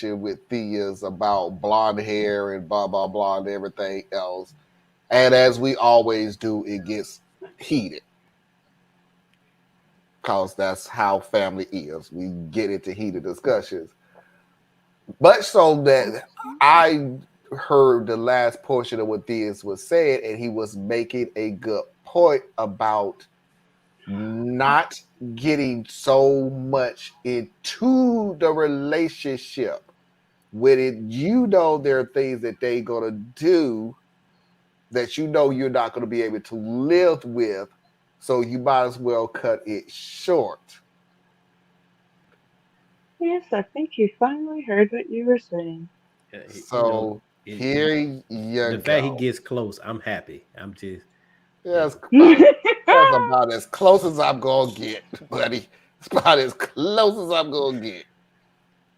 with Theus about blonde hair and blah blah blah and everything else. And as we always do, it gets heated because that's how family is. We get into heated discussions. Much so that I heard the last portion of what Theus was saying, and he was making a good point about not getting so much into the relationship when there are things that they gonna do that you're not gonna be able to live with, so you might as well cut it short. Yes, I think you finally heard what you were saying. You know, So here you the fact he go. gets close, I'm happy. I'm just, you That's know, about that's about as close as I'm gonna get, buddy. It's about as close as I'm gonna get.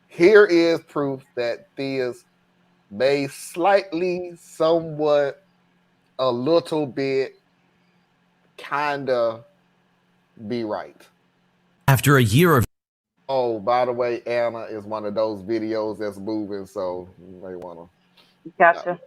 Here is proof that Theus may slightly, somewhat, a little bit, kinda be right. After a year of Oh, by the way, Anna is one of those videos that's moving, so you may wanna. Gotcha.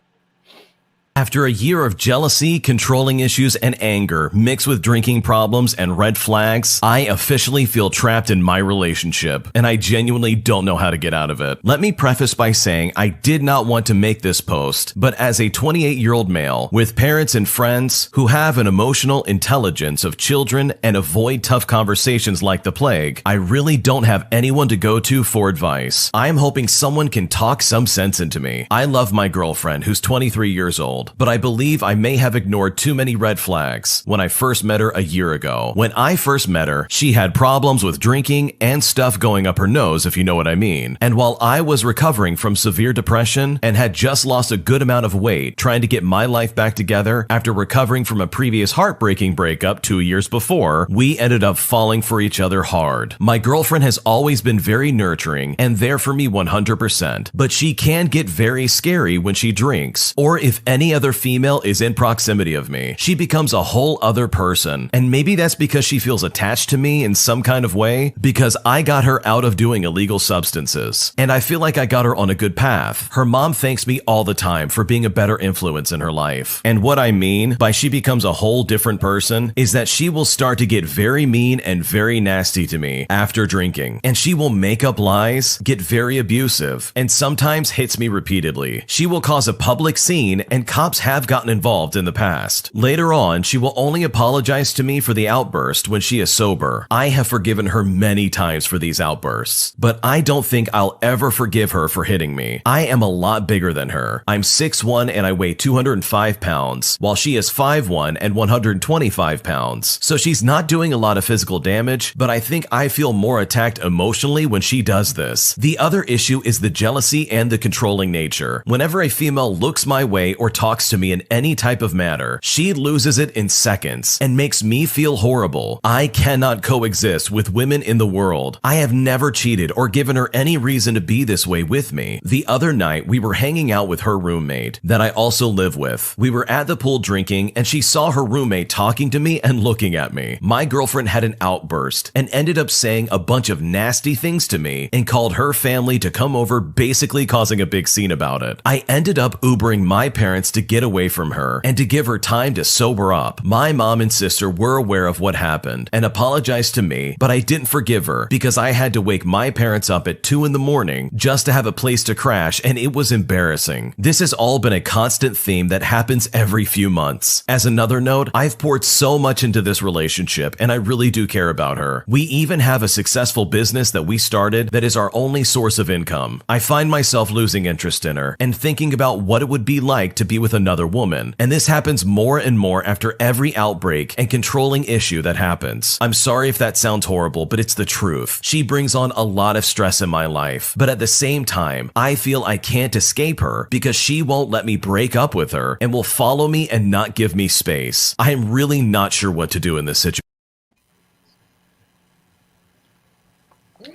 After a year of jealousy, controlling issues, and anger, mixed with drinking problems and red flags, I officially feel trapped in my relationship, and I genuinely don't know how to get out of it. Let me preface by saying I did not want to make this post, but as a 28-year-old male with parents and friends who have an emotional intelligence of children and avoid tough conversations like the plague, I really don't have anyone to go to for advice. I am hoping someone can talk some sense into me. I love my girlfriend, who's 23 years old, but I believe I may have ignored too many red flags when I first met her a year ago. When I first met her, she had problems with drinking and stuff going up her nose, if you know what I mean. And while I was recovering from severe depression and had just lost a good amount of weight trying to get my life back together after recovering from a previous heartbreaking breakup 2 years before, we ended up falling for each other hard. My girlfriend has always been very nurturing and there for me 100%, but she can get very scary when she drinks, or if any other female is in proximity of me. She becomes a whole other person, and maybe that's because she feels attached to me in some kind of way, because I got her out of doing illegal substances, and I feel like I got her on a good path. Her mom thanks me all the time for being a better influence in her life, and what I mean by she becomes a whole different person is that she will start to get very mean and very nasty to me after drinking, and she will make up lies, get very abusive, and sometimes hits me repeatedly. She will cause a public scene, and cops have gotten involved in the past. Later on, she will only apologize to me for the outburst when she is sober. I have forgiven her many times for these outbursts, but I don't think I'll ever forgive her for hitting me. I am a lot bigger than her. I'm 6'1" and I weigh 205 pounds, while she is 5'1" and 125 pounds. So she's not doing a lot of physical damage, but I think I feel more attacked emotionally when she does this. The other issue is the jealousy and the controlling nature. Whenever a female looks my way or talks to me in any type of matter, she loses it in seconds and makes me feel horrible. I cannot coexist with women in the world. I have never cheated or given her any reason to be this way with me. The other night, we were hanging out with her roommate that I also live with. We were at the pool drinking and she saw her roommate talking to me and looking at me. My girlfriend had an outburst and ended up saying a bunch of nasty things to me and called her family to come over, basically causing a big scene about it. I ended up Ubering my parents to get away from her and to give her time to sober up. My mom and sister were aware of what happened and apologized to me, but I didn't forgive her because I had to wake my parents up at 2 in the morning just to have a place to crash, and it was embarrassing. This has all been a constant theme that happens every few months. As another note, I've poured so much into this relationship and I really do care about her. We even have a successful business that we started that is our only source of income. I find myself losing interest in her and thinking about what it would be like to be with another woman, and this happens more and more after every outbreak and controlling issue that happens. I'm sorry if that sounds horrible, but it's the truth. She brings on a lot of stress in my life, but at the same time, I feel I can't escape her because she won't let me break up with her and will follow me and not give me space. I'm really not sure what to do in this situation.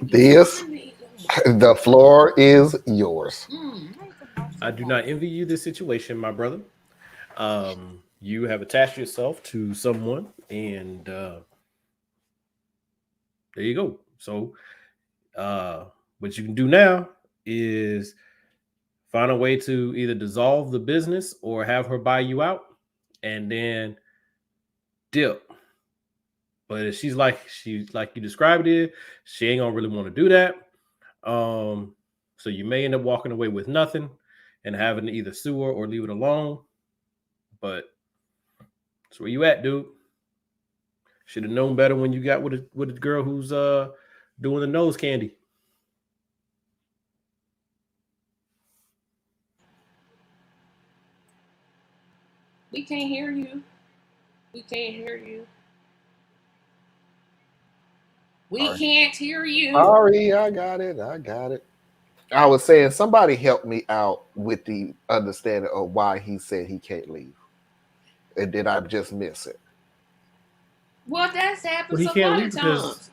This, the floor is yours. I do not envy you this situation, my brother. You have attached yourself to someone, and there you go. So, what you can do now is find a way to either dissolve the business or have her buy you out and then dip. But if she's like you described it, she ain't gonna really want to do that. So you may end up walking away with nothing and having to either sue her or leave it alone. But that's where you at, dude. Should have known better when you got with a girl who's doing the nose candy. We can't hear you. We can't hear you. We Sorry. can't hear you. Sorry, I got it. I was saying somebody help me out with the understanding of why he said he can't leave. And did I just miss it? Well, that's happened Well, he a can't lot leave of because times.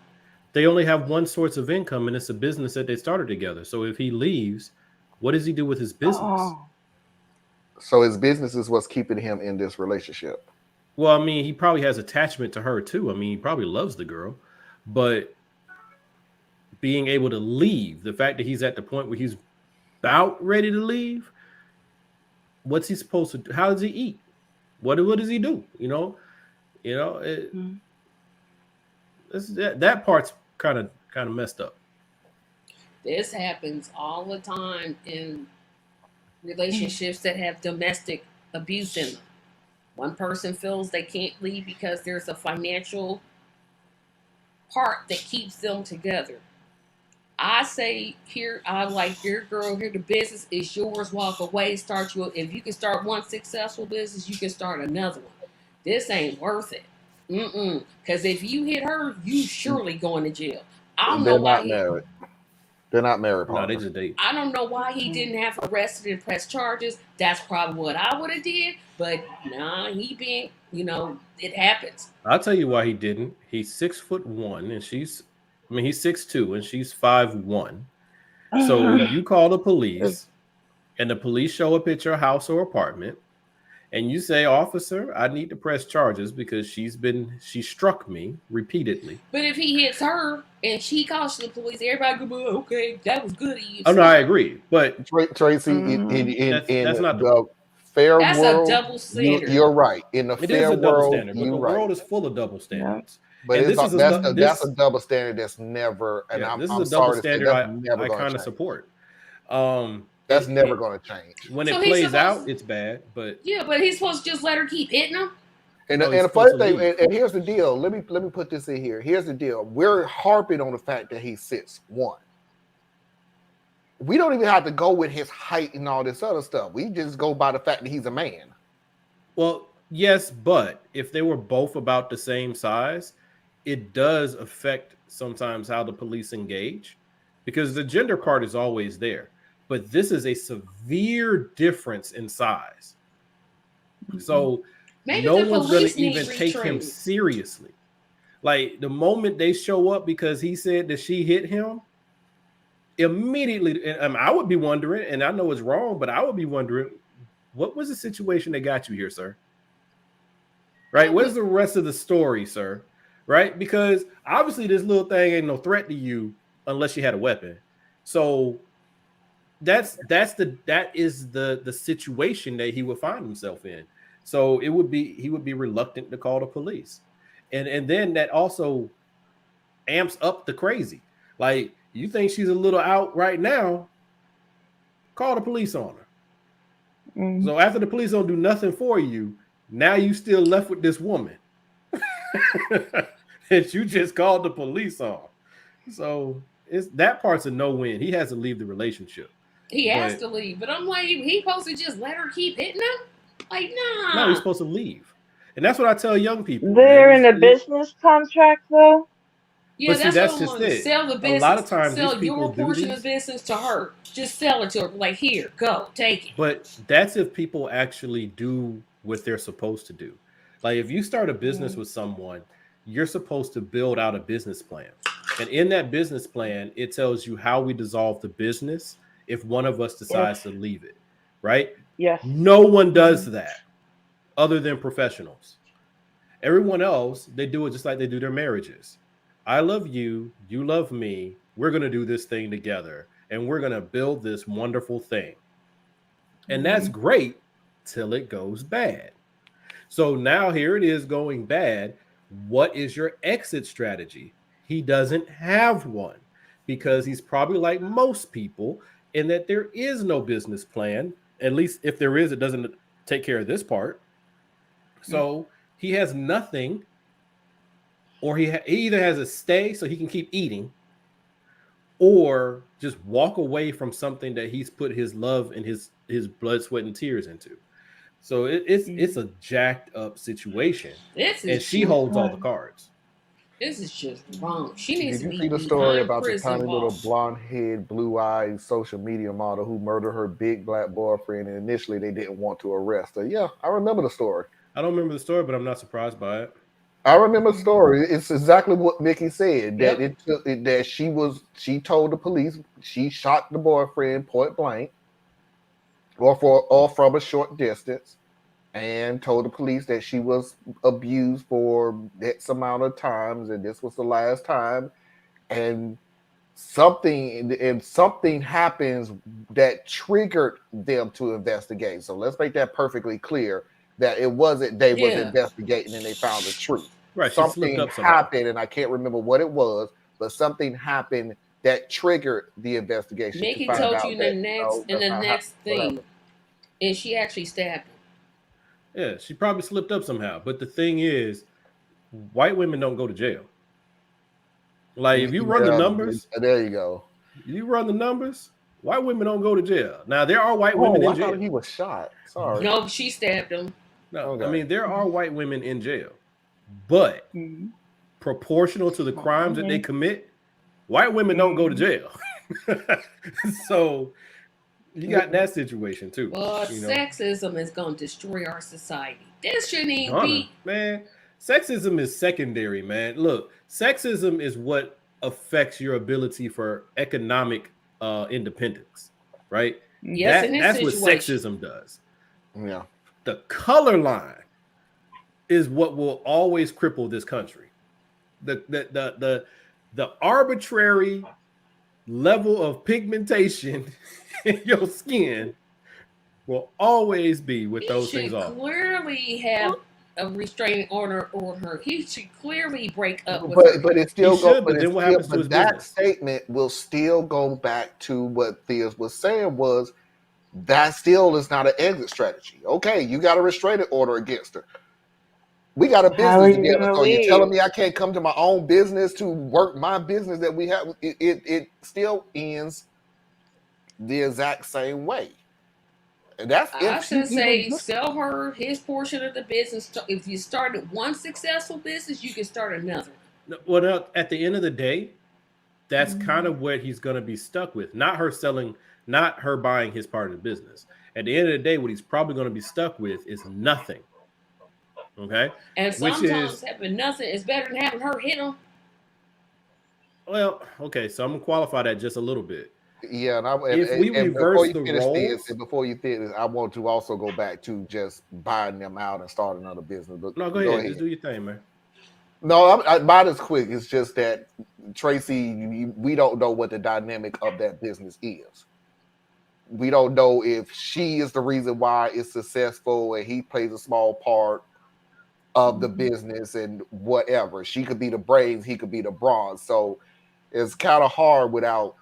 they only have one source of income, and it's a business that they started together. So if he leaves, what does he do with his business? Oh. So his business is what's keeping him in this relationship. Well, I mean, he probably has attachment to her too. I mean, he probably loves the girl, but being able to leave, the fact that he's at the point where he's about ready to leave, what's he supposed to do? How does he eat? What does he do? That part's kind of messed up. This happens all the time in relationships that have domestic abuse in them. One person feels they can't leave because there's a financial part that keeps them together. I say here, I like your girl here. The business is yours. Walk away. Start you. If you can start one successful business, you can start another one. This ain't worth it. Because if you hit her, you surely going to jail. I don't know why married. They're not married. No, they just date. I don't know why he didn't have her arrested and press charges. That's probably what I would have did. But nah, he being, it happens. I'll tell you why he didn't. He's 6'1" and he's 6'2" and she's 5'1". So you call the police, and the police show up at your house or apartment, and you say, "Officer, I need to press charges because she struck me repeatedly." But if he hits her and she calls the police, everybody go, okay, that was good of you. Oh no, I agree. But Tracy, that's not the fair that's world, a double standard. You're right. In the it fair is a double world, standard, but the world is full of double standards. But and that's a double standard that's never. And this I'm is a double sorry standard to say, that's never I going kind to of change. support. That's never going to change. When it plays out, it's bad. But yeah, but he's supposed to just let her keep hitting him. And the first thing, and here's the deal. Let me put this in here. Here's the deal. We're harping on the fact that he's 6'1". We don't even have to go with his height and all this other stuff. We just go by the fact that he's a man. Well, yes, but if they were both about the same size, it does affect sometimes how the police engage, because the gender part is always there. But this is a severe difference in size. So maybe no one's going to even take him seriously. Like the moment they show up because he said that she hit him, immediately, and I would be wondering, and I know it's wrong, but I would be wondering, what was the situation that got you here, sir? Right? What is the rest of the story, sir? Right? Because obviously this little thing ain't no threat to you unless you had a weapon. So that is the situation that he would find himself in. So he would be reluctant to call the police. And then that also amps up the crazy. Like, you think she's a little out right now, call the police on her. So after the police don't do nothing for you, now you still left with this woman that you just called the police on. So that part's a no-win. He has to leave the relationship. He has to leave. But I'm like, he supposed to just let her keep hitting him? Like, nah. No, he's supposed to leave. And that's what I tell young people. They're in a business contract, though. Yeah, but that's just what I it. Sell the business. A lot of times, sell your portion of the business to her. Just sell it to her. Like, here, go, take it. But that's if people actually do what they're supposed to do. Like, if you start a business with someone, you're supposed to build out a business plan. And in that business plan, it tells you how we dissolve the business if one of us decides to leave it, right? Yes. No one does that other than professionals. Everyone else, they do it just like they do their marriages. I love you, you love me, we're going to do this thing together. and we're going to build this wonderful thing. And that's great till it goes bad. So now here it is going bad. What is your exit strategy? He doesn't have one because he's probably like most people in that there is no business plan. At least if there is, it doesn't take care of this part. So he has nothing, or he either has a stay so he can keep eating, or just walk away from something that he's put his love and his blood, sweat, and tears into. So it's a jacked up situation, and she holds all the cards. This is just wrong. She needs Did to you be see the story behind about the prison tiny little bars. blonde-haired, blue-eyed social media model who murdered her big black boyfriend, and initially they didn't want to arrest her? Yeah, I remember the story. I don't remember the story, but I'm not surprised by it. I remember the story. It's exactly what Mickey said. That Yep. that she told the police she shot the boyfriend point blank, or from a short distance, and told the police that she was abused for X amount of times, and this was the last time. And something happens that triggered them to investigate. So let's make that perfectly clear that it wasn't they was investigating and they found the truth. Right, she slipped Something up somehow. happened, and I can't remember what it was, but something happened that triggered the investigation. Mickey to find told out you that, in the next thing, and she actually stabbed him. Yeah, she probably slipped up somehow. But the thing is, white women don't go to jail. Like if you run the numbers, there you go. You run the numbers. White women don't go to jail. Now there are white women in I jail. thought he was shot. Sorry. No, she stabbed him. No, Okay. I mean there are white women in jail, but proportional to the crimes that they commit, white women don't go to jail. So you got that situation too. Well, sexism is going to destroy our society. This shouldn't even be. Man, sexism is secondary, man. Look, sexism is what affects your ability for economic independence, right? Yes, that's what sexism does. Yeah. The color line is what will always cripple this country. The arbitrary level of pigmentation in your skin will always be with those things off. Clearly have a restraining order on her. He should clearly break up with but, her. But it still goes. But then what happens to his that business? Statement will still go back to what Theus was saying was that still is not an exit strategy. Okay, you got a restraining order against her. We got a business together. So you're telling me I can't come to my own business to work my business that we have? It still ends the exact same way. And that's I should say sell her his portion of the business. If you started one successful business, you can start another. Well, at the end of the day, that's kind of what he's going to be stuck with. Not her buying his part of the business. At the end of the day, what he's probably going to be stuck with is nothing. Okay? And sometimes having nothing is better than having her hit him. Well, okay, so I'm going to qualify that just a little bit. Yeah, and before you finish, I want to also go back to just buying them out and start another business. But no, go ahead. Just do your thing, man. No, mine is quick. It's just that Tracy, we don't know what the dynamic of that business is. We don't know if she is the reason why it's successful and he plays a small part of the business and whatever. She could be the brains, he could be the bronze. So it's kind of hard without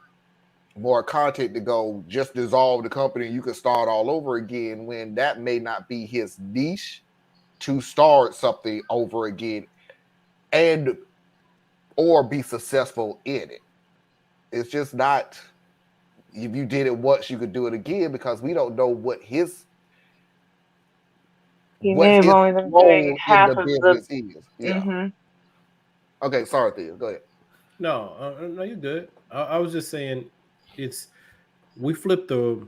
more content to go just dissolve the company and you can start all over again when that may not be his niche to start something over again and or be successful in it. It's just not, if you did it once you could do it again, because we don't know what his may have only been doing half of the business is. Yeah. Okay, sorry, Theo. Go ahead. No, you're good. I was just saying we flipped the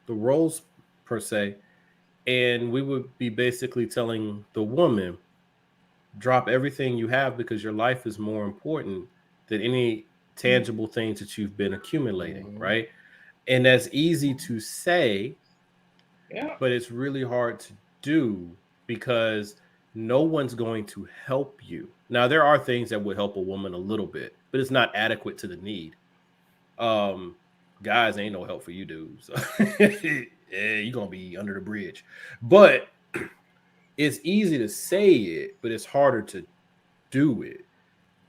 roles per se, and we would be basically telling the woman, drop everything you have because your life is more important than any tangible things that you've been accumulating, right? And that's easy to say, but it's really hard to do because no one's going to help you. Now, there are things that would help a woman a little bit, but it's not adequate to the need. guys ain't no help for you, dude. So yeah, you're gonna be under the bridge. But it's easy to say it, but it's harder to do it,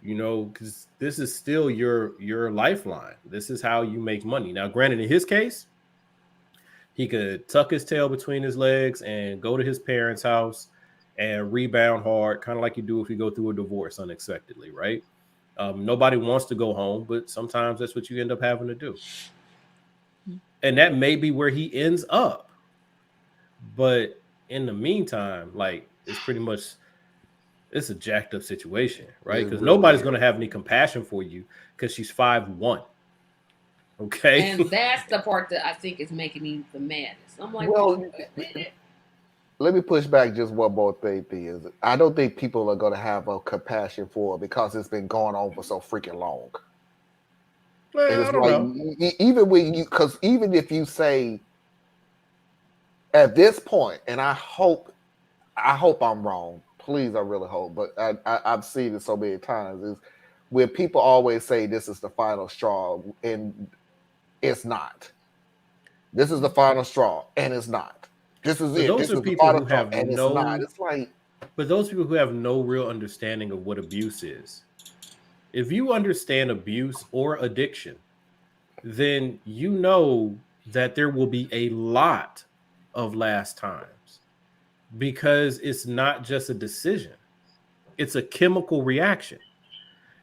because this is still your lifeline. This is how you make money. Now, granted, in his case, he could tuck his tail between his legs and go to his parents' house and rebound hard, kind of like you do if you go through a divorce unexpectedly, right? Nobody wants to go home, but sometimes that's what you end up having to do. And that may be where he ends up. But in the meantime, like, it's pretty much, it's a jacked up situation, right? Because nobody's going to have any compassion for you because she's 5'1". Okay. And that's the part that I think is making me the maddest. I'm like, well, let me push back just one more thing. Is I don't think people are going to have a compassion for it because it's been going on for so freaking long. Well, I don't know. Even when because even if you say at this point, and I hope I'm wrong. Please, I really hope, but I've seen it so many times. Is where people always say this is the final straw, and it's not. This is the final straw, and it's not. This is it. Those This are is the people final who straw, have and no. It's not. It's like. But those people who have no real understanding of what abuse is. If you understand abuse or addiction, then you know that there will be a lot of last times because it's not just a decision. It's a chemical reaction,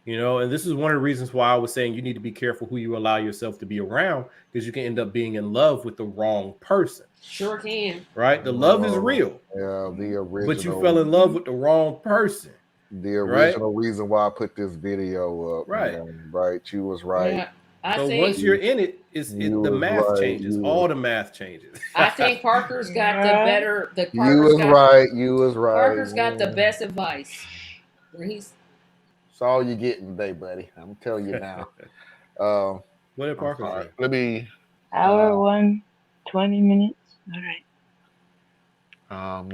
and this is one of the reasons why I was saying you need to be careful who you allow yourself to be around because you can end up being in love with the wrong person. Sure can. Right? The love is real. Yeah, the original. But you fell in love with the wrong person. The original reason why I put this video up. Right. Man, right. You was right. Yeah, so once you're in it, the math changes. All the math changes. I think Parker's got the better. You was right. You was right. Parker's got the best advice. Where he's. It's all you getting today, buddy. I'm telling you now. What did Parker say? Let me. Hour 1, 20 minutes. All right.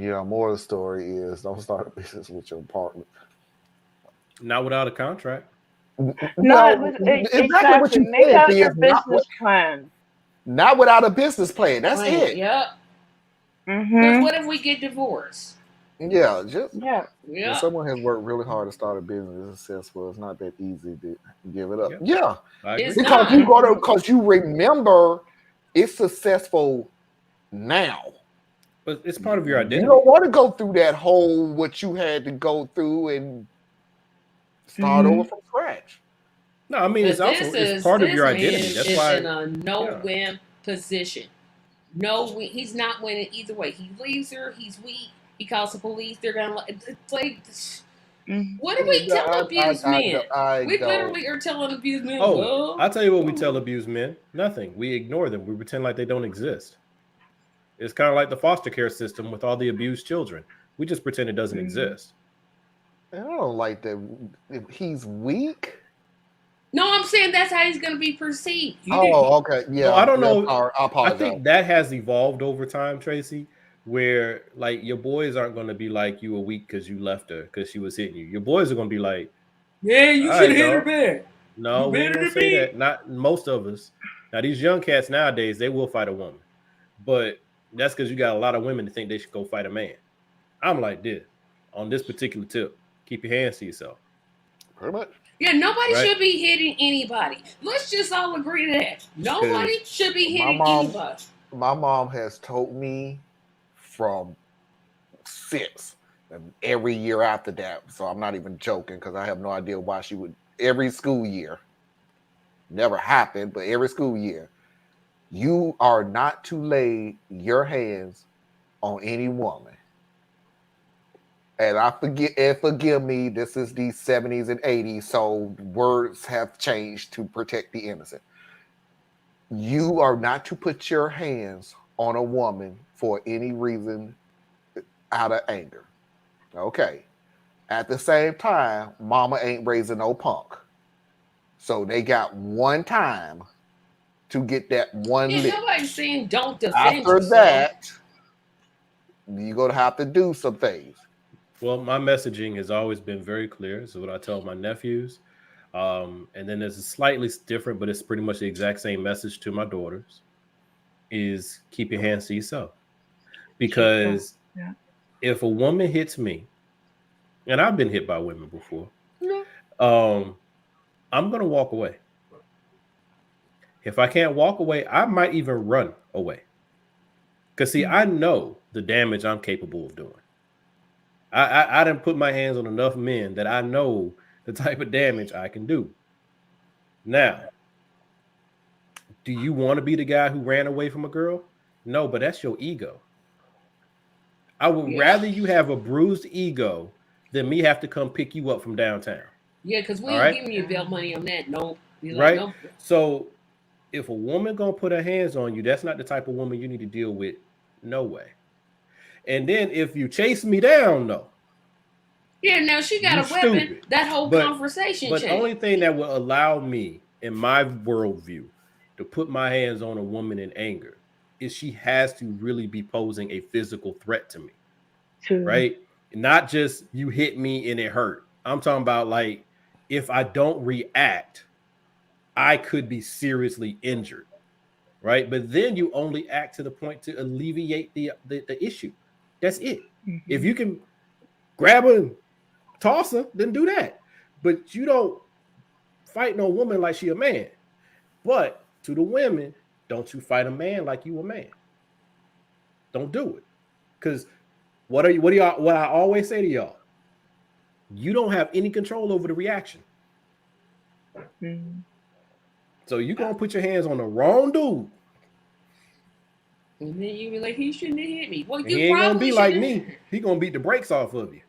Yeah. More of the story is don't start a business with your partner. Not without a contract. No, exactly what you make said, out your business plan. Not without a business plan. That's it. Yep. Mm-hmm. What if we get divorced? Yeah, Yeah. Someone has worked really hard to start a business is successful. It's not that easy to give it up. Yeah, because you remember it's successful now. But it's part of your identity. You don't want to go through that whole what you had to go through and start over from scratch. No, I mean it's part of your identity. That's why in a no-win position. No, he's not winning either way. He leaves her. He's weak. He calls the police. They're gonna like. What do we tell abused men? We literally are telling abused men. Oh, I'll tell you what we tell abused men. Nothing. We ignore them. We pretend like they don't exist. It's kind of like the foster care system with all the abused children. We just pretend it doesn't exist. I don't like that. If he's weak. No, I'm saying that's how he's going to be perceived. Okay. Yeah. No, I don't know. I apologize. I think that has evolved over time, Tracy, where like your boys aren't going to be like you a week because you left her because she was hitting you. Your boys are going to be like, yeah, you should hit her back. No, we don't say that. Not most of us. Now, these young cats nowadays, they will fight a woman. But that's because you got a lot of women that think they should go fight a man. I'm like this. On this particular tip, keep your hands to yourself. Pretty much. Yeah, nobody should be hitting anybody. Let's just all agree to that. Nobody should be hitting anybody. My mom has told me from 6 and every year after that. So I'm not even joking because I have no idea why she would. Every school year. Never happened, but every school year. You are not to lay your hands on any woman. And forgive me, this is the 70s and 80s, so words have changed to protect the innocent. You are not to put your hands on a woman for any reason out of anger. Okay. At the same time, mama ain't raising no punk. So they got one time to get that one lick. Nobody's saying don't defend After yourself. that, you're going to have to do some things. Well, my messaging has always been very clear. This is what I tell my nephews. And then there's a slightly different, but it's pretty much the exact same message to my daughters: is keep your hands to yourself. Because Yeah. if a woman hits me, and I've been hit by women before, Yeah. I'm gonna walk away. If I can't walk away, I might even run away. Because see, I know the damage I'm capable of doing. I didn't put my hands on enough men that I know the type of damage I can do. Now, do you want to be the guy who ran away from a girl? No, but that's your ego. I would rather you have a bruised ego than me have to come pick you up from downtown. Yeah, because we All ain't right? giving you bail money on that. No. Be like, Right? no. So if a woman gonna put her hands on you, that's not the type of woman you need to deal with. No way. And then if you chase me down, no. Yeah, now she got You a weapon. stupid. That whole conversation But the changed. only thing that will allow me, in my worldview, to put my hands on a woman in anger is she has to really be posing a physical threat to me. Right? Not just you hit me and it hurt. I'm talking about like if I don't react, I could be seriously injured. Right? But then you only act to the point to alleviate the issue. That's it. If you can grab her and toss her, then do that. But you don't fight no woman like she a man. But to the women, don't you fight a man like you a man. Don't do it. Because what I always say to y'all, you don't have any control over the reaction. So you gonna put your hands on the wrong dude. And then you be like, he shouldn't have hit me. Well, He ain't gonna be like me. He gonna beat the brakes off of you.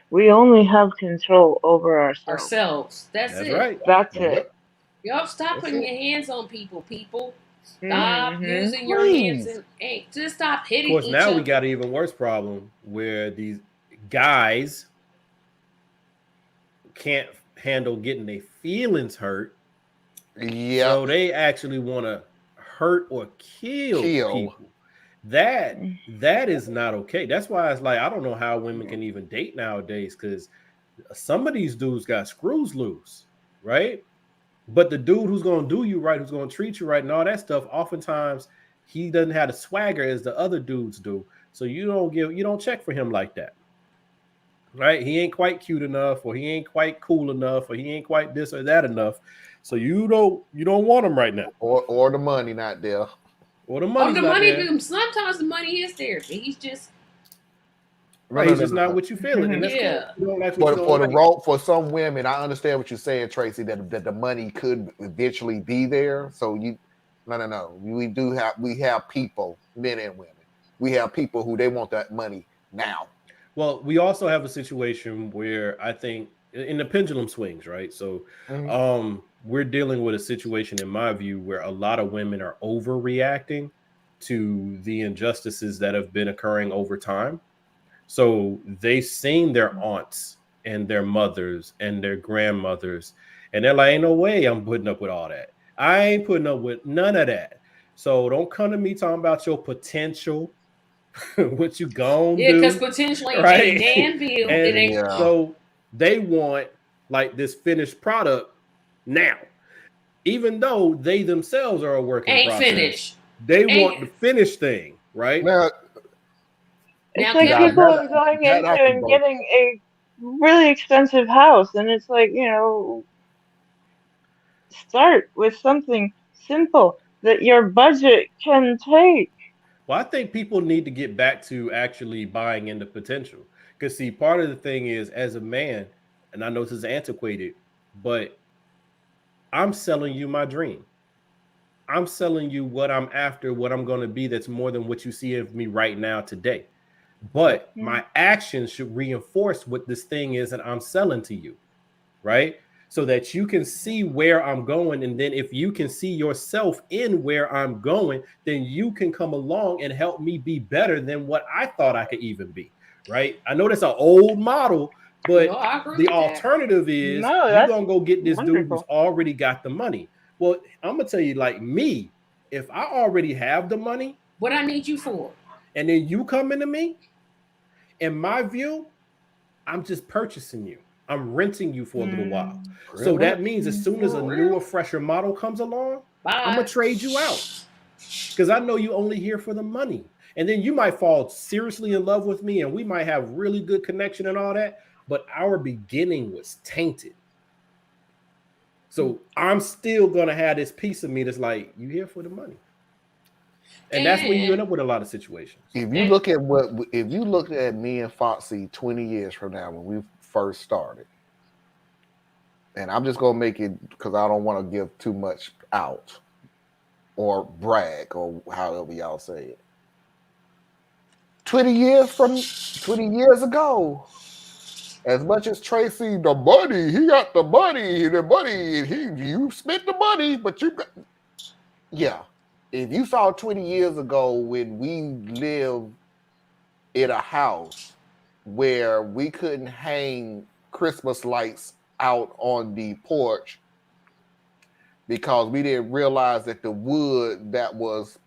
We only have control over ourselves. That's it. Right. That's it. Y'all stop putting your hands on people. Stop using your Please. hands and just stop hitting Of course, each now other. we got an even worse problem where these guys can't handle getting their feelings hurt. Yeah. So they actually want to hurt or kill people. That is not okay. That's why it's like I don't know how women can even date nowadays, because some of these dudes got screws loose, right? But the dude who's gonna do you right, who's gonna treat you right, and all that stuff, oftentimes he doesn't have the swagger as the other dudes do. So you don't check for him like that. Right? He ain't quite cute enough, or he ain't quite cool enough, or he ain't quite this or that enough. So you don't want him right now. Or the money not there. Or the money's not there. Sometimes the money is there, but he's just right. He's just not what you feeling. And that's cool. For some women, I understand what you're saying, Tracy, that the money could eventually be there. So no. We have people, men and women. We have people who they want that money now. Well, we also have a situation where I think in the pendulum swings, right? So we're dealing with a situation, in my view, where a lot of women are overreacting to the injustices that have been occurring over time. So they've seen their aunts and their mothers and their grandmothers, and they're like, ain't no way I'm putting up with all that. I ain't putting up with none of that. So don't come to me talking about your potential. What you gonna do? Yeah, because potentially right? Danville, it ain't. So they want like this finished product now, even though they themselves are a working process. Finished. They want the finished thing, right? It's like people are going into and getting a really expensive house, and it's like, start with something simple that your budget can take. Well, I think people need to get back to actually buying into potential. Because, see, part of the thing is, as a man, and I know this is antiquated, but I'm selling you my dream. I'm selling you what I'm after, what I'm going to be that's more than what you see of me right now today. But my actions should reinforce what this thing is that I'm selling to you, right? So that you can see where I'm going. And then if you can see yourself in where I'm going, then you can come along and help me be better than what I thought I could even be, right? I know that's an old model, but the alternative is you're going to go get this dude who's already got the money. Well, I'm going to tell you, like me, if I already have the money. What I need you for? And then you come into me, in my view, I'm just purchasing you. I'm renting you for a little while. Pretty So that much. means as soon as a newer, fresher model comes along, I'm gonna trade you out because I know you only here for the money. And then you might fall seriously in love with me, and we might have really good connection and all that. But our beginning was tainted. So I'm still gonna have this piece of me that's like, you here for the money. And that's when you end up with a lot of situations. If you look at me and Foxy 20 years from now when we first started, and I'm just gonna make it because I don't want to give too much out or brag or however y'all say it. 20 years ago, as much as Tracy, the money, he got the money, you spent the money, but you got, yeah. If you saw 20 years ago when we lived in a house where we couldn't hang Christmas lights out on the porch because we didn't realize that the wood that was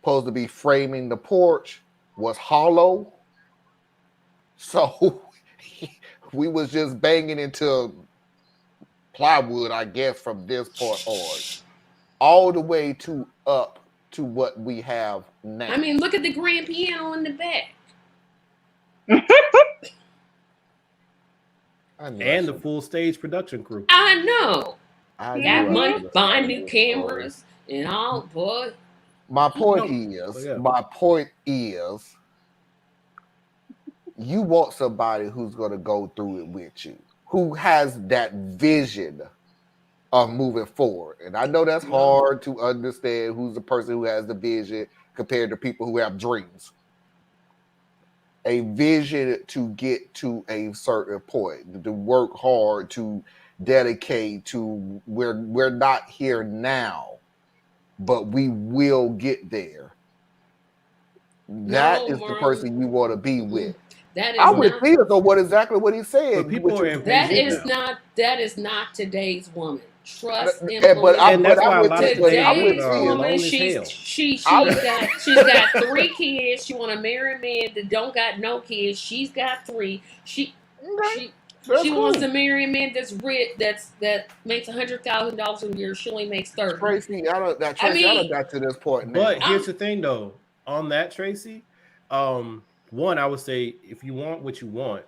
supposed to be framing the porch was hollow. So we was just banging into plywood, I guess, from this part on, all the way to up to what we have now. I mean, look at the grand piano in the back. And the full stage production crew. I know. I got money, buying new cameras and all, boy. My point is, you want somebody who's going to go through it with you, who has that vision of moving forward. And I know that's hard to understand who's the person who has the vision compared to people who have dreams. A vision to get to a certain point, to work hard, to dedicate to we're not here now, but we will get there. That is the person you want to be with. That is I'm with Theus on exactly what he said. But people are that is not today's woman. Trust and that's why a lot of today's woman, she's got 3 kids. She want to marry a man that don't got no kids. She's got 3. She wants to marry a man that's rich, that makes $100,000 a year. She only makes 30. Tracy, I don't got to this point now. But here's the thing, though. On that, Tracy, one, I would say if you want what you want,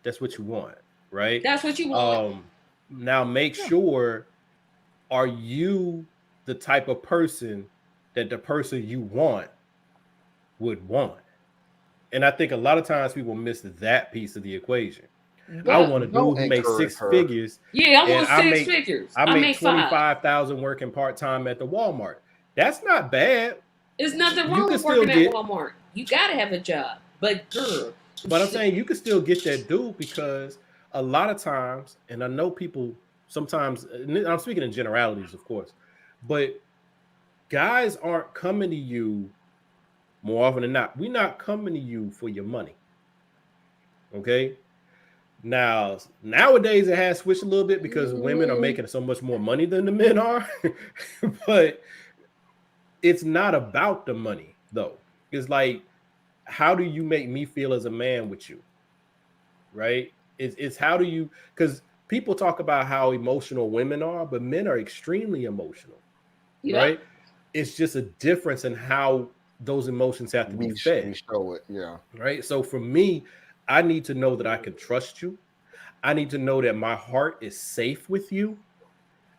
that's what you want, right? That's what you want. Now make sure, are you the type of person that the person you want would want? And I think a lot of times people miss that piece of the equation. I want a dude who makes 6 figures. Yeah, I want 6 figures. I make 25,000 working part-time at the Walmart. That's not bad. There's nothing wrong with working at Walmart. You gotta have a job. But girl. But I'm saying you can still get that dude because a lot of times, and I know people sometimes, and I'm speaking in generalities, of course, but guys aren't coming to you more often than not. We're not coming to you for your money. Okay? Now, nowadays it has switched a little bit because women are making so much more money than the men are. But it's not about the money, though. It's like, how do you make me feel as a man with you? Right? It's how do you, because people talk about how emotional women are, but men are extremely emotional. Yeah. Right? It's just a difference in how those emotions have to be fed. Show it, yeah. Right? So for me, I need to know that I can trust you. I need to know that my heart is safe with you.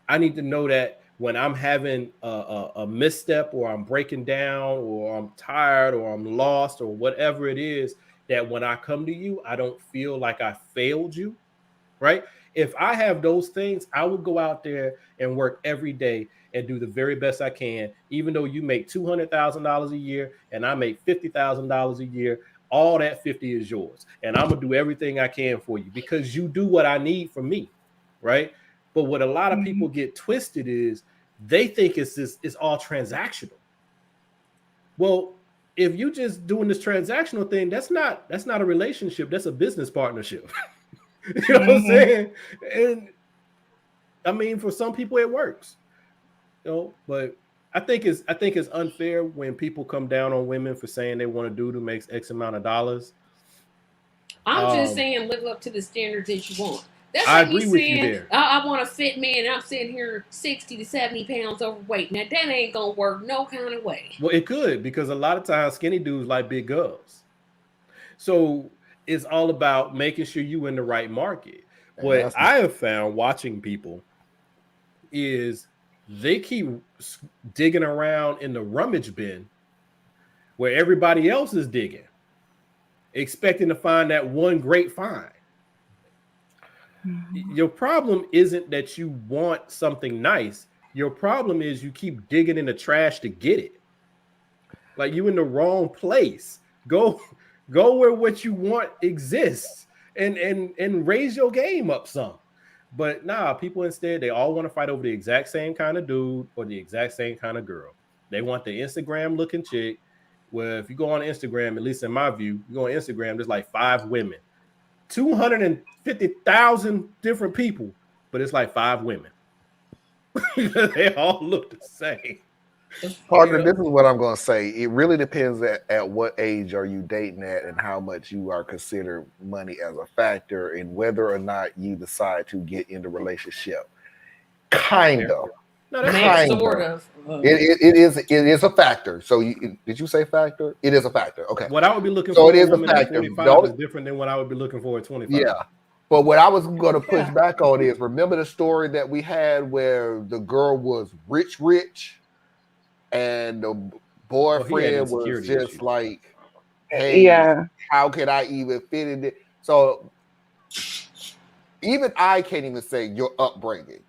I need to know that when I'm having a misstep or I'm breaking down or I'm tired or I'm lost or whatever it is, that when I come to you, I don't feel like I failed you, right? If I have those things, I would go out there and work every day and do the very best I can, even though you make $200,000 a year and I make $50,000 a year. All that 50 is yours. And I'm going to do everything I can for you because you do what I need from me, right? But what a lot of people get twisted is they think it's all transactional. Well, if you just doing this transactional thing, that's not a relationship. That's a business partnership. You know what I'm saying? And I mean, for some people it works, you know. But I think it's unfair when people come down on women for saying they want a dude who makes X amount of dollars. I'm just saying, live up to the standards that you want. That's I like me agree with you saying, there. I want a fit man, and I'm sitting here 60 to 70 pounds overweight. Now, that ain't going to work no kind of way. Well, it could, because a lot of times skinny dudes like big girls. So it's all about making sure you in the right market. What I have found watching people is they keep digging around in the rummage bin where everybody else is digging, expecting to find that one great find. Your problem isn't that you want something nice. Your problem is you keep digging in the trash to get it. Like, you in the wrong place. Go where what you want exists, and raise your game up some. But nah, people instead, they all want to fight over the exact same kind of dude or the exact same kind of girl. They want the Instagram looking chick. Well, if you go on Instagram, at least in my view, you go on Instagram, there's like 5 women, 250,000 different people, but it's like 5 women. They all look the same. Parker, this is what I'm going to say. It really depends at what age are you dating at, and how much you are considered money as a factor, and whether or not you decide to get in the relationship. Kind of. No, that's sort of. It is a factor. So did you say factor? It is a factor. Okay. What I would be looking so for it is a woman a at factor. 45 is different than what I would be looking for at 25. Yeah. But what I was going to push back on is, remember the story that we had where the girl was rich, and the boyfriend was just like, hey, how can I even fit in it? So even I can't even say your upbringing.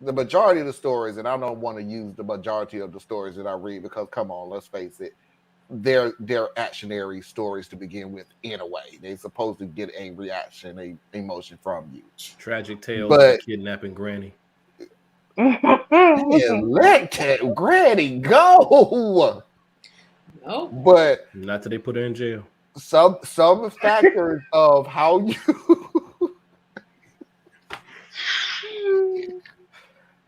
The majority of the stories, and I don't want to use the majority of the stories that I read, because come on, let's face it, they're actionary stories to begin with in a way. They're supposed to get a reaction, a emotion from you. Tragic tales of kidnapping Granny. Let Granny go. No. But not till they put her in jail. Some factors of how you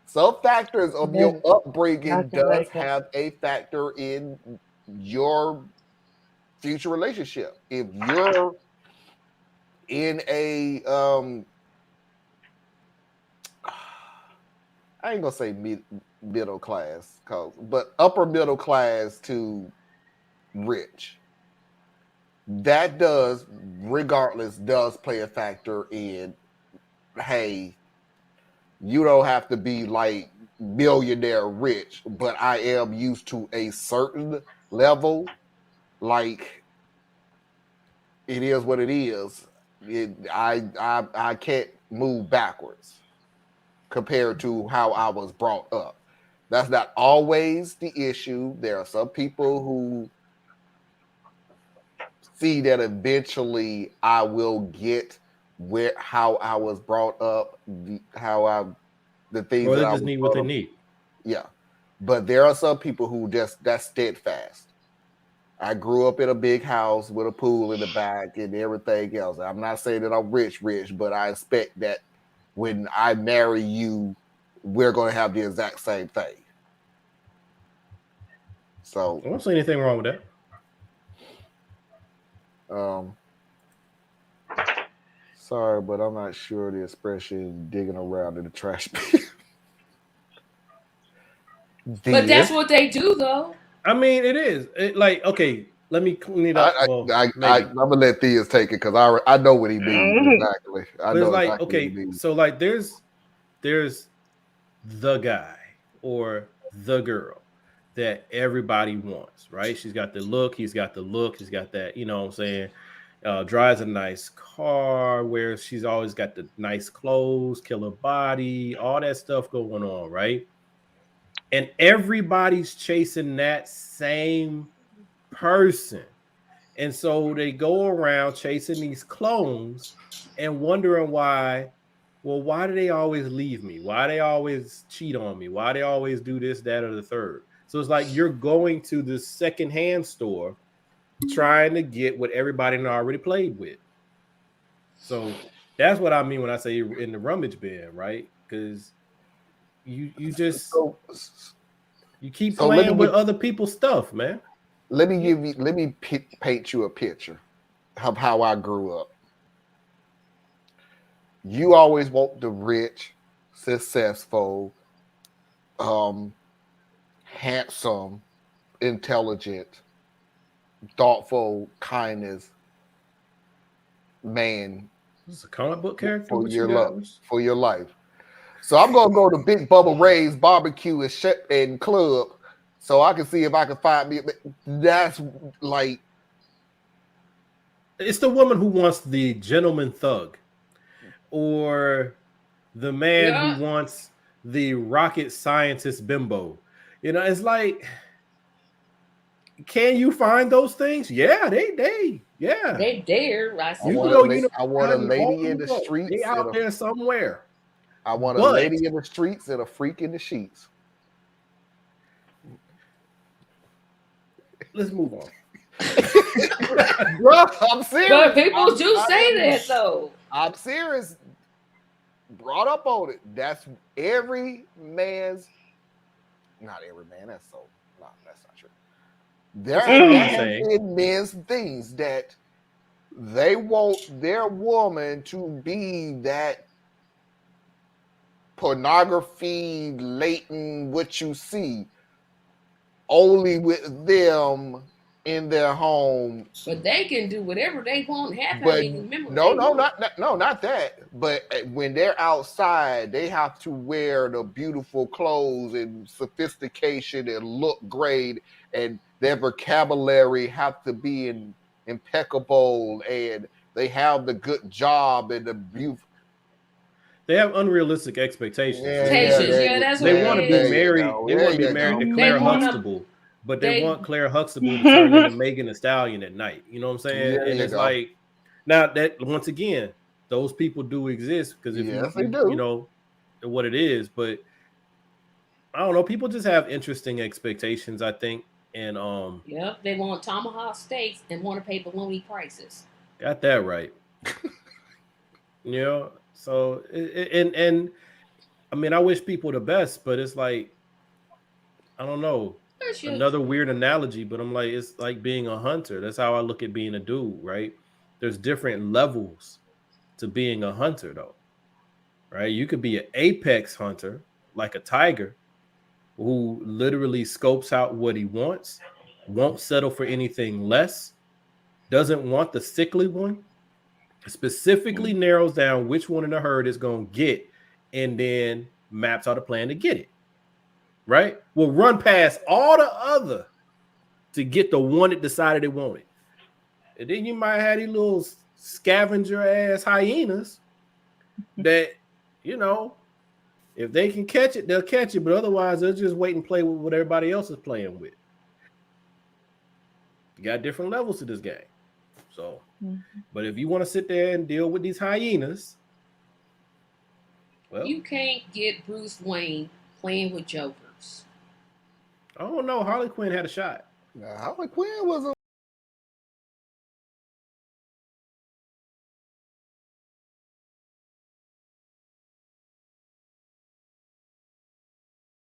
some factors of your upbringing does have a factor in your future relationship. If you're in a I ain't gonna say middle class, but upper middle class to rich, that does play a factor in, hey, you don't have to be like millionaire rich, but I am used to a certain level. Like, it is what it is. I can't move backwards compared to how I was brought up. That's not always the issue. There are some people who see that eventually I will get how I was brought up, the things or they that I just need what they need. Yeah, but there are some people who that's steadfast. I grew up in a big house with a pool in the back and everything else. I'm not saying that I'm rich, but I expect that when I marry you, we're going to have the exact same thing. So I don't see anything wrong with that. Sorry, but I'm not sure the expression digging around in the trash bin. But that's what they do, though. I mean, it is. Like, okay, let me clean it up. I'm gonna let Theus take it, because I know what he means exactly. I know like, exactly okay, what he means. so like there's the guy or the girl that everybody wants, right? She's got the look, he's got the look, he's got that, you know what I'm saying? Drives a nice car, where she's always got the nice clothes, killer body, all that stuff going on, right? And everybody's chasing that same person. And so they go around chasing these clones and wondering why do they always leave me? Why they always cheat on me? Why they always do this, that, or the third? So it's like you're going to the secondhand store trying to get what everybody already played with. So that's what I mean when I say in the rummage bin, right? Because you keep playing with other people's stuff, man. Let me paint you a picture of how I grew up. You always want the rich, successful, handsome, intelligent, thoughtful, kindness man It's a comic book character. for What you your got? love, for your life. So I'm gonna go to Big Bubba Ray's barbecue and club, so I can see if I can find me. That's like It's the woman who wants the gentleman thug, or the man Yeah. who wants the rocket scientist bimbo. You know, it's like, can you find those things? Yeah, they yeah. They dare. I see. You can want go, I want a all lady in you the go. They streets. out there somewhere. I want a But lady in the streets and a freak in the sheets. let's move on. Bro, I'm serious. But people do say that though. I'm serious. Brought up on it. That's every man's. Not every man. That's so. No, that's not true. There have been men's things that they want their woman to be that pornography latent what you see only with them in their home. But they can do whatever they want. But not that. But when they're outside, they have to wear the beautiful clothes and sophistication and look great, and their vocabulary have to be impeccable, and they have the good job and the beautiful. They have unrealistic expectations. That's they what want to be married. They want to be married to Claire Huxtable, but they want Claire Huxtable to turn into Megan Thee Stallion at night. You know what I'm saying? And it's like, now that once again, those people do exist because if you know what it is, but I don't know. People just have interesting expectations, I think, and Yep, they want tomahawk steaks and want to pay baloney prices. Got that right. You know. So and I mean, I wish people the best, but it's like, I don't know, another weird analogy, but I'm like, it's like being a hunter. That's how I look at being a dude, right? There's different levels to being a hunter, though, right? You could be an apex hunter, like a tiger, who literally scopes out what he wants, won't settle for anything less, doesn't want the sickly one, specifically narrows down which one in the herd is going to get, and then maps out a plan to get it. Right? Will run past all the other to get the one it decided it wanted. And then you might have these little scavenger ass hyenas that, you know, if they can catch it, they'll catch it, but otherwise they'll just wait and play with what everybody else is playing with. You got different levels to this game. So, but if you want to sit there and deal with these hyenas, well, you can't get Bruce Wayne playing with jokers. I don't know. Harley Quinn had a shot. Harley Quinn was a